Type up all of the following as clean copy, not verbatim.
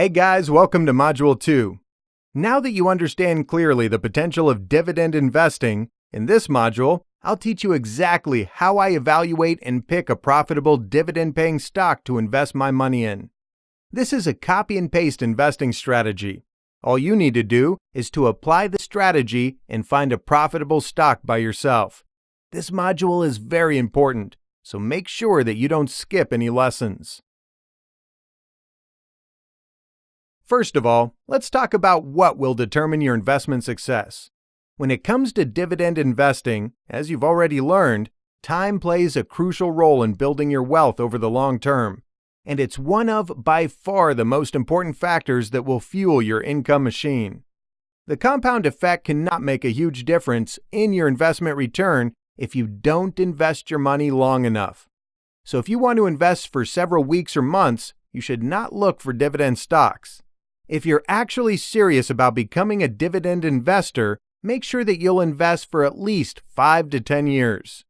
Hey guys, welcome to Module 2. Now that you understand clearly the potential of dividend investing, in this module, I'll teach you exactly how I evaluate and pick a profitable dividend-paying stock to invest my money in. This is a copy and paste investing strategy. All you need to do is to apply the strategy and find a profitable stock by yourself. This module is very important, so make sure that you don't skip any lessons. First of all, let's talk about what will determine your investment success. When it comes to dividend investing, as you've already learned, time plays a crucial role in building your wealth over the long term, and it's one of, by far, the most important factors that will fuel your income machine. The compound effect cannot make a huge difference in your investment return if you don't invest your money long enough. So if you want to invest for several weeks or months, you should not look for dividend stocks. If you're actually serious about becoming a dividend investor, make sure that you'll invest for at least 5 to 10 years.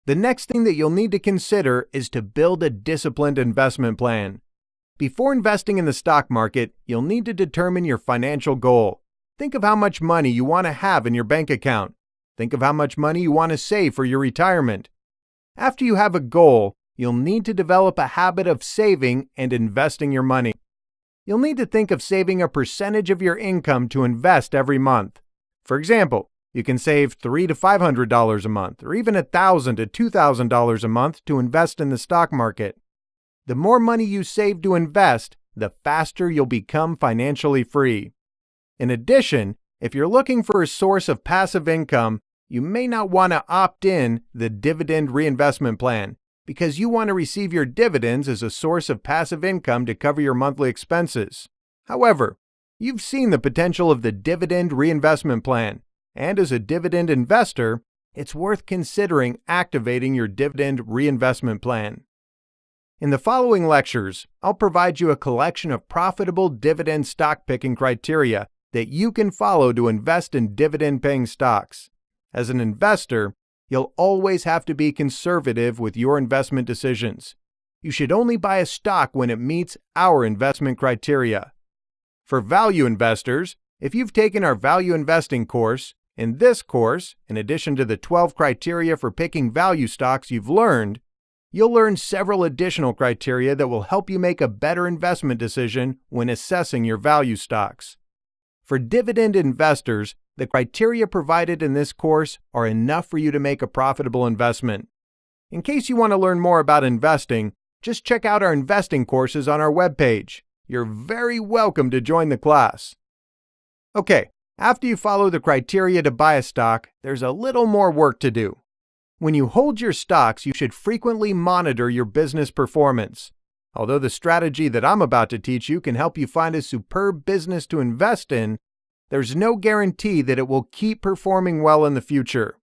The next thing that you'll need to consider is to build a disciplined investment plan. Before investing in the stock market, you'll need to determine your financial goal. Think of how much money you want to have in your bank account. Think of how much money you want to save for your retirement. After you have a goal, you'll need to develop a habit of saving and investing your money. You'll need to think of saving a percentage of your income to invest every month. For example, you can save $300 to $500 a month, or even $1,000 to $2,000 a month to invest in the stock market. The more money you save to invest, the faster you'll become financially free. In addition, if you're looking for a source of passive income, you may not want to opt in the dividend reinvestment plan, because you want to receive your dividends as a source of passive income to cover your monthly expenses. However, you've seen the potential of the dividend reinvestment plan, and as a dividend investor, it's worth considering activating your dividend reinvestment plan. In the following lectures, I'll provide you a collection of profitable dividend stock picking criteria that you can follow to invest in dividend-paying stocks. As an investor, you'll always have to be conservative with your investment decisions. You should only buy a stock when it meets our investment criteria. For value investors, if you've taken our value investing course, in this course, in addition to the 12 criteria for picking value stocks you've learned, you'll learn several additional criteria that will help you make a better investment decision when assessing your value stocks. For dividend investors, the criteria provided in this course are enough for you to make a profitable investment. In case you want to learn more about investing, just check out our investing courses on our webpage. You're very welcome to join the class. Okay, after you follow the criteria to buy a stock, there's a little more work to do. When you hold your stocks, you should frequently monitor your business performance. Although the strategy that I'm about to teach you can help you find a superb business to invest in, there's no guarantee that it will keep performing well in the future.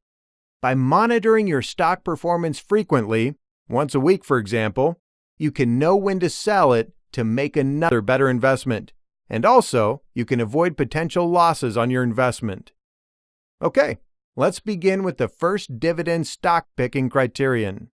By monitoring your stock performance frequently, once a week for example, you can know when to sell it to make another better investment. And also, you can avoid potential losses on your investment. Okay, let's begin with the first dividend stock picking criterion.